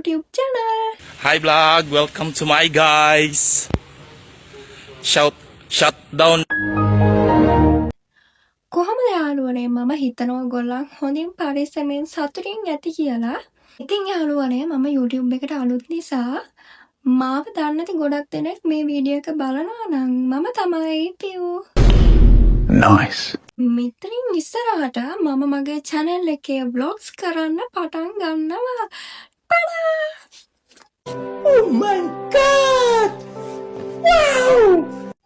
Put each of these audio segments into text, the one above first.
YouTube channel. Hi vlog, welcome to my guys. Shut down. කොහොමද යාළුවනේ මම හිතනවා ගොල්ලන් හොඳින් පරිස්සමෙන් සතුටින් ඇති කියලා. ඉතින් යාළුවනේ මම YouTube එකට අලුත් නිසා මාව දන්නේ නැති ගොඩක් දෙනෙක් මේ වීඩියෝ එක බලනවා නම් මම තමයි පියු. Nice. මෙතනින් ඉස්සරහට මම මගේ channel එකේ vlogs කරන්න පටන් ගන්නවා. Tada! Oh my god! Wow!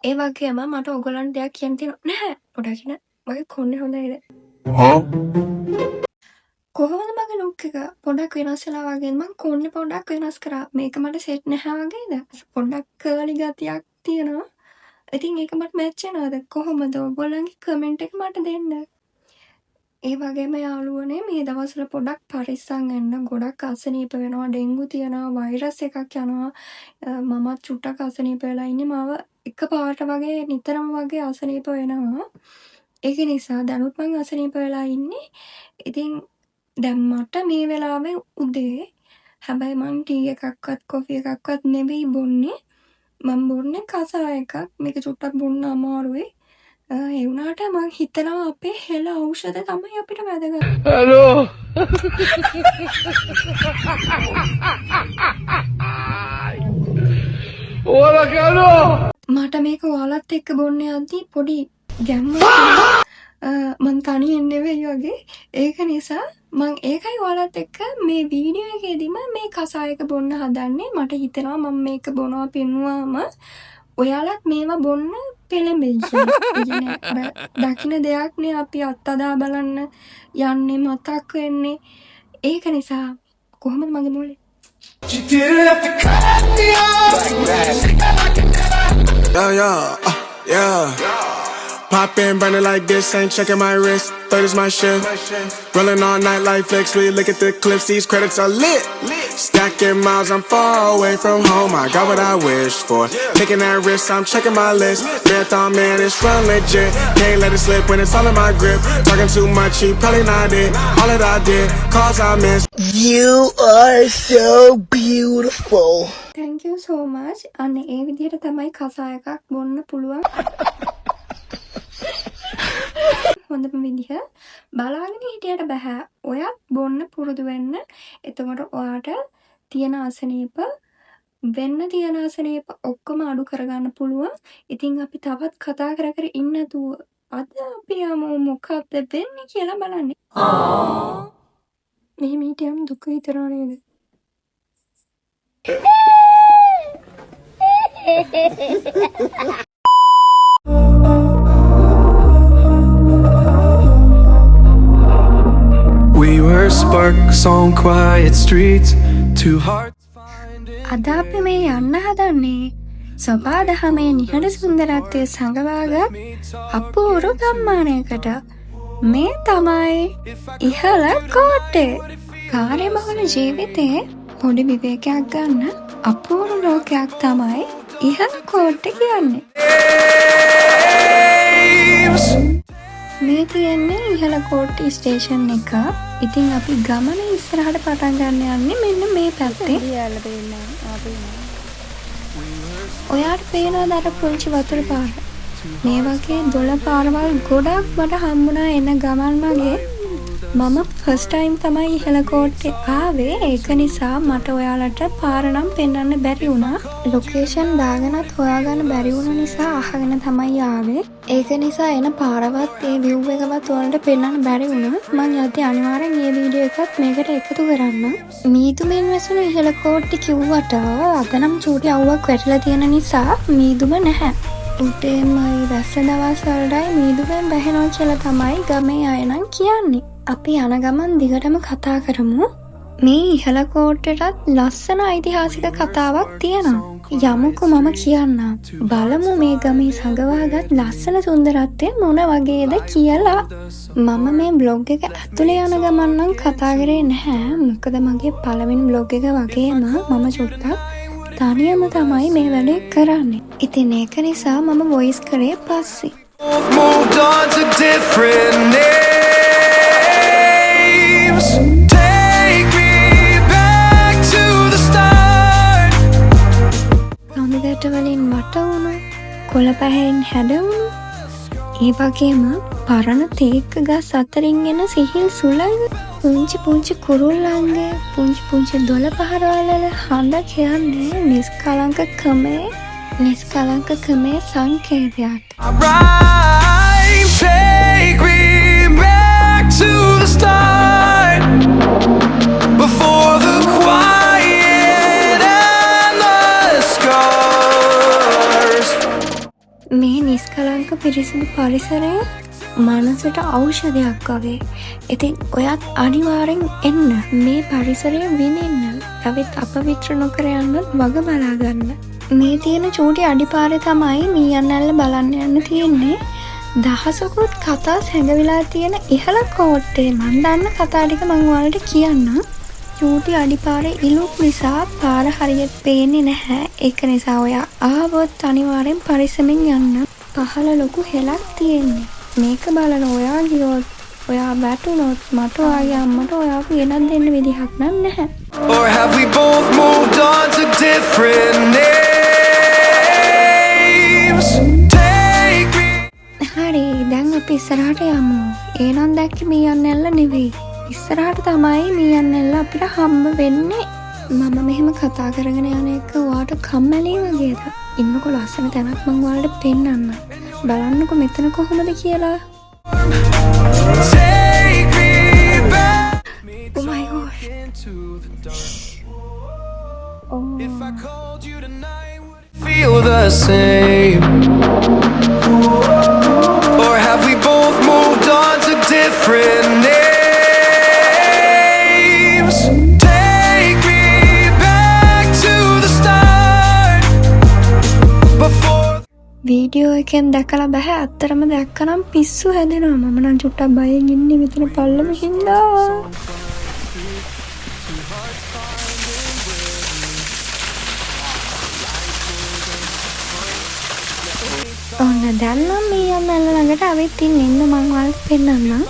ඒ වගේම මට ඔයගොල්ලන්ට දෙයක් කියන්න තියෙනවා. නැහැ. පොඩක් ඉන්න. මගේ කොන්නේ හොඳයිද? Huh? කොහොමද මගේ ලුක් එක පොඩක් වෙනස් වෙලා වගේ මං කොන්නේ පොඩක් වෙනස් කරා. මේක මට සෙට් නැහැ වගේද? පොඩක් කර්ලි ගතියක් තියෙනවා. ඉතින් ඒක මට මැච් වෙනවද? කොහොමද? ඔයගොල්ලන්ගේ කමෙන්ට් එක මට දෙන්න. ඒ වගේම යාළුවනේ මේ දවස්වල පොඩක් පරිස්සම් වෙන්න. ගොඩක් අසනීප වෙනවා, ඩෙන්ගු තියෙනවා, වෛරස් එකක් යනවා. මමත් චුට්ටක් අසනීප වෙලා ඉන්නේ. මාව එකපාරට වගේ නිතරම වගේ අසනීප වෙනවා. ඒක නිසා දැනුත් මං අසනීප වෙලා ඉන්නේ. ඉතින් දැන් මට මේ වෙලාවේ උදේ හැබැයි මං ටී එකක්වත් කොෆි එකක්වත් නෙවෙයි බොන්නේ. මම බොන්නේ කසාය එකක්. මේක චුට්ටක් බොන්න අමාරුයි. ඒ වුණාට මං හිතනවා අපේ හෙළ ඖෂධ තමයි අපිට වැදගත්. Hello. Hola, Carlo. මට මේක ඔයාලත් එක්ක බොන්න යද්දි පොඩි ගැම්මක් මං තනියෙන් නෙවෙයි වගේ. ඒක නිසා මං ඒකයි ඔයාලත් එක්ක මේ වීඩියෝ එකේදීම මේ කසාය එක බොන්න හදන්නේ. මට හිතෙනවා මම මේක බොනවා පෙන්නුවාම ඔයාලත් මේවා බොන්න පෙළඹෙයි කියලා. දකින්න දෙයක් නේ අපි අත්අදා බලන්න යන්නේ මතක් වෙන්නේ. ඒක නිසා කොහොමද මගේ මොලේ? You didn't have to cut me off. Yeah. Pop in, burning like this, ain't checking my wrist. Third is my shift. Rolling all night like flex. We look at the clips, these credits are lit. Stacking miles, I'm far away from home. I got what I wish for. Taking that risk, I'm checking my list. Marathon man, it's run legit. Can't let it slip when it's all in my grip. Talking too much, he probably not it. All that I did, cause I missed. You are so beautiful. Thank you so much. අන්න ඒ විදිහට තමයි කසාය එකක් බොන්න පුළුවන්. හොඳම විදිහ බලාගෙන හිටියට බෑ. ඔයත් බොන්න පුරුදු වෙන්න. එතකොට ඔයාට තියෙන අසනීප වෙන්න තියෙන අසනීප ඔක්කොම අඩු කරගන්න පුළුවන්. ඉතින් අපි තවත් කතා කර කර ඉන්න නැතුව අද අපි යමු මොකක්ද වෙන්නේ කියලා බලන්න. මේ මීටියම් දුක විතරා නේද? We were sparks on quiet streets, two hearts finding. අද අපි මේ යන්න හදන්නේ සබාදහමේ නිහඬ සුන්දරත්වය සඟවාගත් අපූරු ගම්මානයකට. මේ තමයි ඉහළ කෝට්ටේ. කාර්යබහුල ජීවිතේ පොඩි විවේකයක් ගන්න අපූරු ලෝකයක් තමයි ඉහළ කෝට්ටේ කියන්නේ. මේ තියෙන්නේ ඉහළ කෝට්ටේ ස්ටේෂන් එක. ඉතින් අපි ගමන ඉස්සරහට පටන් ගන්න යන්නේ මෙන්න මේ පැත්තේ. ඔයාට පේනවද අර පුංචි වතුර පාර? මේ වගේ දොළ පාරවල් ගොඩක් මට හම්බුණා එන ගමන් මගේ. මම ෆස්ට් ටයිම් තමයි ඉහළ කෝට්ටේ ආවේ. ඒක නිසා මට ඔයාලට පාර නම් පෙන්වන්න බැරි වුණා. ලොකේෂන් දාගෙනත් හොයාගන්න බැරි වුණ නිසා අහගෙන තමයි ආවේ. ඒක නිසා එන පාරවත් ඒ view එකවත් ඔයාලට පෙන්වන්න බැරි වුණා. මම යද්දී අනිවාර්යෙන් මේ වීඩියෝ එකත් මේකට එකතු කරන්න. මීදුමෙන් වැසුණු ඉහළ කෝට්ටේ කිව්වට අද නම් චූටි අවුවක් වැටලා තියෙන නිසා මීදුම නැහැ. උදේමයි වැස්ස දවස් වලටයි මීදුමෙන් බැහැනවා කියලා තමයි ගමේ අය නම් කියන්නේ. අපි යන ගමන් දිගටම කතා කරමු. මේ ඉහළ කෝට්ටේටත් ලස්සන ඓතිහාසික කතාවක් තියෙනවා. යමුකෝ මම කියන්නම්. බලමු මේ ගමේ සඟවාගත් ලස්සන සුන්දරත්වය මොන වගේද කියලා. මම මේ බ්ලොග් එක ඇතුලේ යන ගමන් නම් කතා කරේ නැහැ. මොකද මගේ පළවෙනි බ්ලොග් එක වගේම මම චුට්ටක් තනියම තමයි මේ වැඩේ කරන්නේ. ඉතින් ඒක නිසා මම වොයිස් කරේ පස්සේ. Moved on to different names. Take me back to වලින් මට වුණු කොළපැහැයෙන් හැඩවුණු ඒ වගේම පරණ තේක්ක ගස් අතරින් එන සිහිල් සුළඟ පුංචි පුංචි කුරුල්ලන්ග පුංචි පුංචි දොළ පහරවල හඬ කියන්නේ නිස්කලංකකමේ සංකේතයක්. Take me back to the start before the quiet and the scars. මේ නිස්කලංක පිරිසිදු පරිසරය මනසට ඖෂධයක් වගේ. ඉතින් ඔයත් අනිවාර්යෙන් එන්න මේ පරිසරය විඳින්න. තවත් අපවිත්‍ර නොකර යන්නත් වග බලා ගන්න. මේ තියෙන චූටි අඩිපාරේ තමයි මීයන්නැල්ල බලන්න යන්න තියෙන්නේ. දහසකුත් කතා සැඟවිලා තියෙන ඉහළ කෝට්ටේ. මන් දන්න කතා ටික මං ඔයාලට කියන්න. චූටි අඩිපාරේ ඉලුක් නිසා පාර හරියට පේන්නේ නැහැ. ඒක නිසා ඔයා ආවොත් අනිවාර්යෙන් පරිස්සමින් යන්න. පහළ ලොකු හෙලක් තියෙන්නේ. මේක බලන ඔයා ගියොත් ඔයා වැටුනොත් මට ඔයාගේ අම්මට ඔයාව ගෙනත් දෙන්න විදිහක් නම් නැහැ. Or have we both moved on to different names? Take me. හරි දැන් අපි ඉස්සරහට යමු. ඒනම් දැක්කේ මීයන්නැල්ල නෙවෙයි. ඉස්සරහට තමයි මීයන්නැල්ල අපිට හම්බ වෙන්නේ. මම මෙහෙම කතා කරගෙන යන එක ඔයාට කම්මැලි වගේද? ඉන්නකො ලස්සන තැනක් මම ඔයාලට පෙන්නන්න. බලන්නකො මෙතන කොහොමද කියලා. Take me back. Oh my gosh. If I called you tonight, would it feel the same? Or have we both moved on to different names? Take me back to the start before. Video එකෙන් දැකලා බෑ. අත්‍තරම දැක්කනම් පිස්සු හැදෙනවා. මම නම් චුට්ටක් බයෙන් ඉන්නේ මෙතන පල්ලම හින්දා. ඔන්න දැන් නම් මීයන්නැල්ල ළඟට අවිත් ඉන්න මං ඔයාලට පෙන්නන්නම්.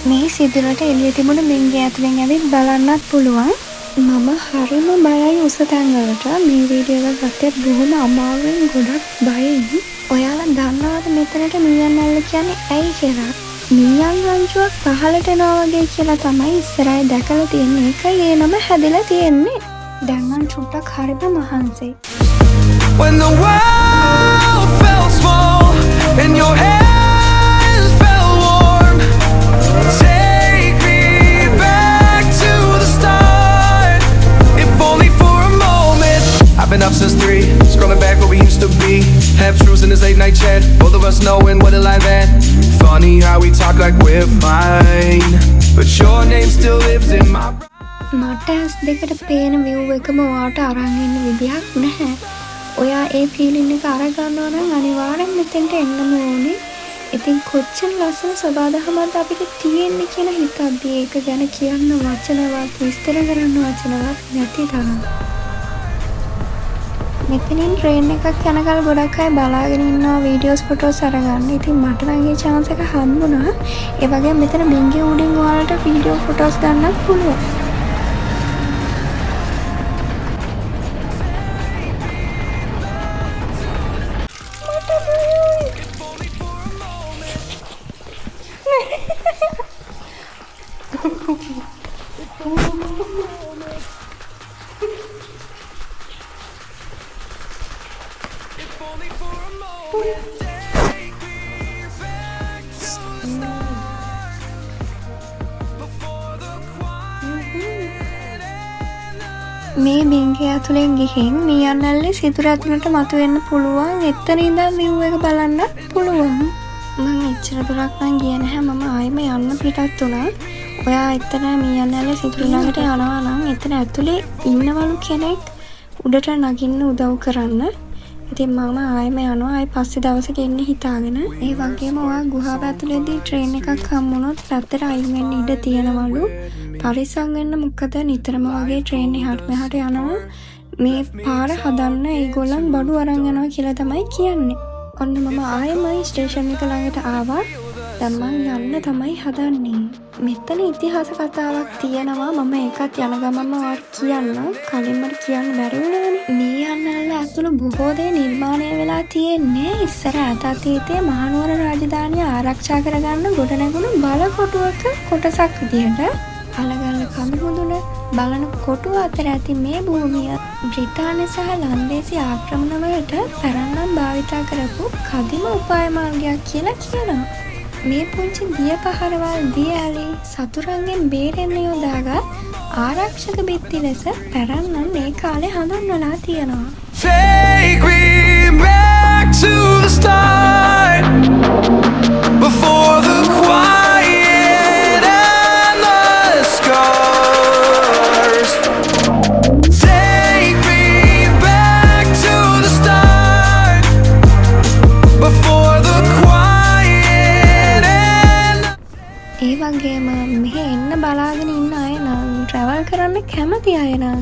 මේ සිදුරට එළිය තිබුණ බින්ගේ ඇතුලෙන් ඇවිත් බලන්නත් පුළුවන්. මම හරිම බයයි උස තැන්වලට. මේ වීඩියෝ එක ගත්තේ බොහොම අමාරුවෙන් ගොඩක් බයෙන්. ඔයාලා දන්නවද මෙතනට මීයන්නැල්ල කියන්නේ ඇයි කියලා? මීයන් රංචුවක් පහලට එනවා වගේ කියලා තමයි ඉස්සරහේ දැකලා තියෙන්නේ. ඒකයි ඒ නම හැදලා තියෙන්නේ. දැන් නම් චුට්ටක් හරිම මහන්සි. When the world felt small and your hands felt warm, take me back to the start, if only for a moment. I've been up since 3, scrolling back where we used to be. Half truths in this late night chat, both of us knowing what it like that. Funny how we talk like we're fine, but your name still lives in my brain. මට ඇස් දෙකට පේන view එකම ඔයාට අරන් ඉන්න විදිහක් නැහැ. ඔයා ඒ ෆීලින් එක අරගන්නවා නම් අනිවාර්යෙන් මෙතෙන්ට එන්නම ඕනේ. ඉතින් කොච්චර ලස්සන සබාදහමක්ද අපිට තියෙන්නේ කියලා හිතද්දී ඒක ගැන කියන්න වචනවත් විස්තර කරන්න වචනවත් නැති තරම්. මෙතනින් ට්‍රේන් එකක් යනකල් ගොඩක් අය බලාගෙන ඉන්නවා වීඩියෝස් ෆොටෝස් අරගන්න. ඉතින් මට නම් ඒ chance එක හම්බුණා. ඒ වගේම මෙතන බින්ගේ උඩින් ඔයාලට වීඩියෝ ෆොටෝස් ගන්නත් පුළුවන්. මේ බින්ගේ ඇතුලෙන් ගිහින් මීයන්නැල්ලේ සිදුර ඇතුලට මතුවෙන්න පුළුවන්. එතන ඉඳන් view එක බලන්න පුළුවන්. මම එච්චර දුරක් නම් ගියේ නැහැ. මම ආයෙම යන්න පිටත් වුණා. ඔයා එතන මීයන්නැල්ලේ සිදුර ළඟට යනවා නම් එතන ඇතුලේ ඉන්නවලු කෙනෙක් උඩට නගින්න උදව් කරන්න. ඉතින් මම ආයෙම යනවා. ආයෙ පස්සේ දවසක එන්න හිතාගෙන. ඒ වගේම ඔයා ගුහාව ඇතුලේදී ට්‍රේන් එකක් හම්බුනොත් පැත්තට අයින් වෙන්න ඉඩ තියෙනවලු. පරිස්සම් වෙන්න. මොකද නිතරම වගේ ට්‍රේන් එහාට මෙහාට යනවා. මේ පාර හදන්න ඒගොල්ලන් බඩු අරන් යනවා කියලා තමයි කියන්නේ. ඔන්න මම ආයෙමයි ස්ටේෂන් එක ළඟට ආවා. දැන් මං යන්න තමයි හදන්නේ. මෙතන ඉතිහාස කතාවක් තියෙනවා. මම ඒකත් යන ගමන්ම ඔයාලට කියන්නම්. කලින් මට කියන්න බැරි වුණානේ. මේ යන්නල්ල ඇතුළු බොහෝ දේ නිර්මාණය වෙලා තියෙන්නේ ඉස්සර ඈත අතීතයේ මහනුවර රාජධානිය ආරක්ෂා කරගන්න ගොඩනැගුණු බලකොටුවක කොටසක් විදිහට. අලගල්ල කඳුමුදුන බලන කොටුව අතර ඇති මේ භූමිය බ්‍රිතාන්‍ය සහ ලන්දේසි ආක්‍රමණවලට පැරණම් භාවිතා කරපු කදිම උපාය මාර්ගයක් කියලා කියනවා. මේ පුංචි දිය පහරවල් දිය ඇලි සතුරන්ගෙන් බේරෙන්න යොදාගත් ආරක්ෂක බිත්ති ලෙස පැරණම් මේ කාලේ හඳුන්වලා තියෙනවා. Take me back to the start, before the quiet and the scars. Take me back to the start, before the quiet and ඒ වගේම මෙහෙ එන්න බලාගෙන ඉන්න අය නම් ට්‍රැවල් කරන්න කැමති අය නම්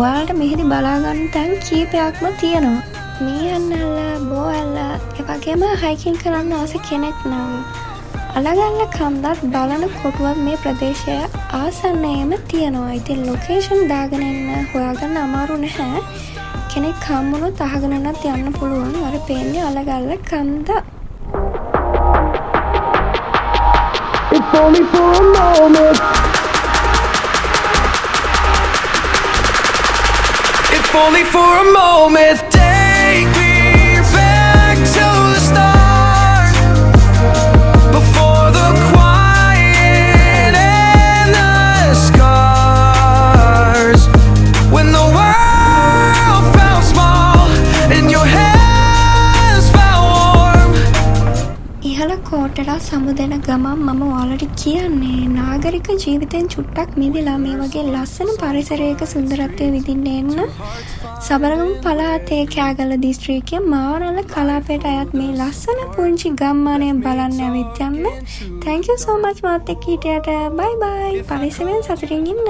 ඔයාලට මෙහෙදි බලාගන්න තැන් කීපයක්ම තියෙනවා. මේ යන්නල්ල බෝඇල්ල ඒ වගේම හයිකින් කරන්න ආස කෙනෙක් නම් අලගල්ල කන්දත් බලන කොටුවත් මේ ප්‍රදේශය ආසන්නයේම තියෙනවා. ඉතින් ලොකේෂන් දාගෙන එන්න හොයාගන්න අමාරු නැහැ. කෙනෙක් හම්බුනොත් අහගෙනවත් යන්න පුළුවන්. අර පේන්නේ අලගල්ල කන්ද. If only for a moment. If only for a moment. Take me back to the start, before the quiet and the scars. When the world felt small and your hands felt warm. ඉහළ කෝටලා සමුදෙන ගමන් මම ඔයාලට කියන්නේ නාගරික ජීවිතෙන් චුට්ටක් මිදලා මේ වගේ ලස්සන පරිසරයක සුන්දරත්වය විඳින්න එන්න සබරගමු පළාතේ කෑගල්ල දිස්ත්‍රික්කයේ මාවනල්ල කලාපයට අයත් මේ ලස්සන පුංචි ගම්මානය බලන්න ඇවිත් යන්න. Thank you so much මාත් එක්ක හිටියට. bye bye. පරිස්සමෙන් සතුටින් ඉන්න.